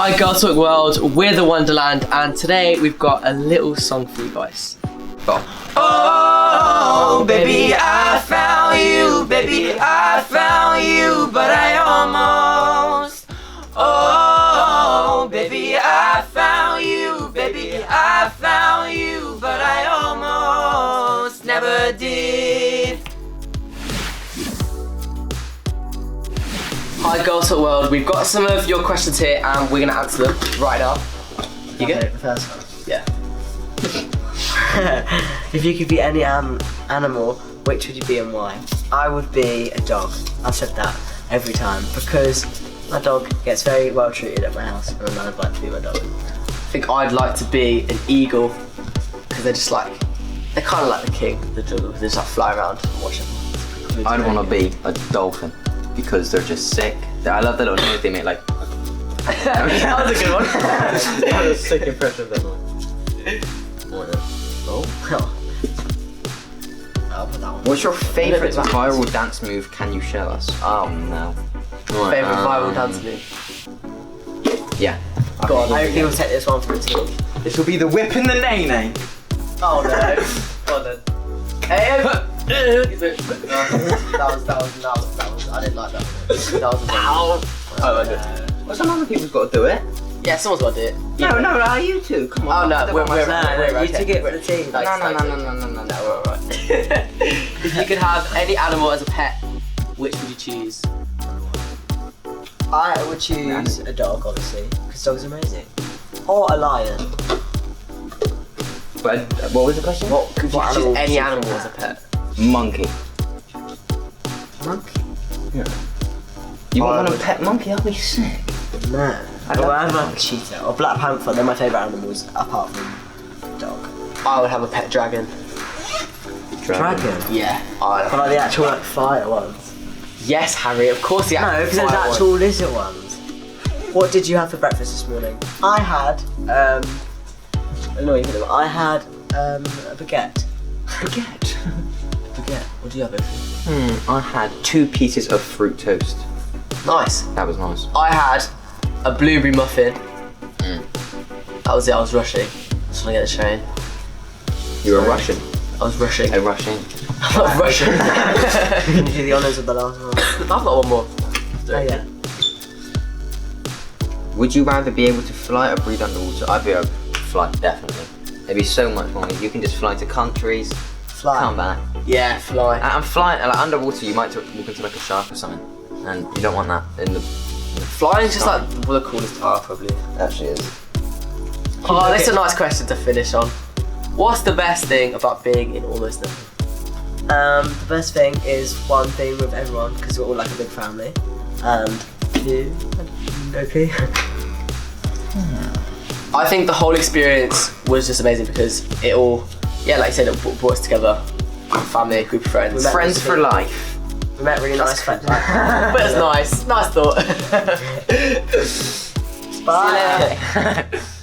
Hi Girls Talk World, we're the Wonderland, and today we've got a little song for you guys. Oh, baby, I found you, baby, I found you, but I almost. Oh, baby, I found you, baby, I found you, but I almost never did. Hi Girls Talk World, we've got some of your questions here and we're going to answer them right now. You get it? The first one. Yeah. If you could be any animal, which would you be and why? I would be a dog. I've said that every time because my dog gets very well treated at my house and I'd like to be my dog. I think I'd like to be an eagle because they're just like, they're kind of like the king, the jungle. They just like fly around and watch them. I'd want to be a dolphin because they're just sick. I love the little noise they make, like. That was a good one. That was a sick impression of that one. Oh, I'll put that one. What's your favourite viral dance move? Can you show us? Oh no. Favourite viral dance move? Yeah. Go on, I reckon we'll take this one for a team. This will be the whip and the nay-nay. Oh no. Well done. Hey, that was. I didn't like that one. That was a ow. Oh, I did. Well, some other people's got to do it. Yeah, someone's got to do it. No, you two. Come on. Oh no, we're You okay. took it for the team. No, we're alright. If you could have any animal as a pet, which would you choose? I would choose a dog, obviously, because dogs are amazing. Or a lion. But what was the question? What could you What choose animal any would you animal have? as a pet? Monkey. Monkey? Yeah. You want a pet monkey? That'd be sick. No. I love I'd like a dogs. cheetah or black panther. They're my favourite animals, apart from dog. I would have a pet dragon. Dragon? Yeah. I But like the actual like fire ones. Yes, Harry. Of course, the No, because there's fire one. actual lizard ones. What did you have for breakfast this morning? I had I had a baguette. Baguette. Baguette. What do you have, Adrian? I had 2 pieces of fruit toast. Nice. That was nice. I had a blueberry muffin. That was it. I was rushing. Just trying to get the train. You were Russian. I was rushing. A Russian. I'm not rushing. Can you do the honours of the last one? I've got one more. Oh yeah. Would you rather be able to fly or breathe underwater? I'd be able to fly, definitely. It'd be so much more. You can just fly to countries, Fly. come back. Yeah, fly. And flying, like underwater, you might walk into like a shark or something, and you don't want that in the. Flying's just like one of the coolest part, probably. Actually, is. Oh, that's a nice question to finish on. What's the best thing about being in Almost Nothing? The best thing is one thing with everyone because we're all like a big family, and 2. Okay. I think the whole experience was just amazing because it all, yeah, like I said, it brought us together. Family, group of friends. We met Friends for life. We met really nice friends. But it's nice. Nice thought. Bye. See you later.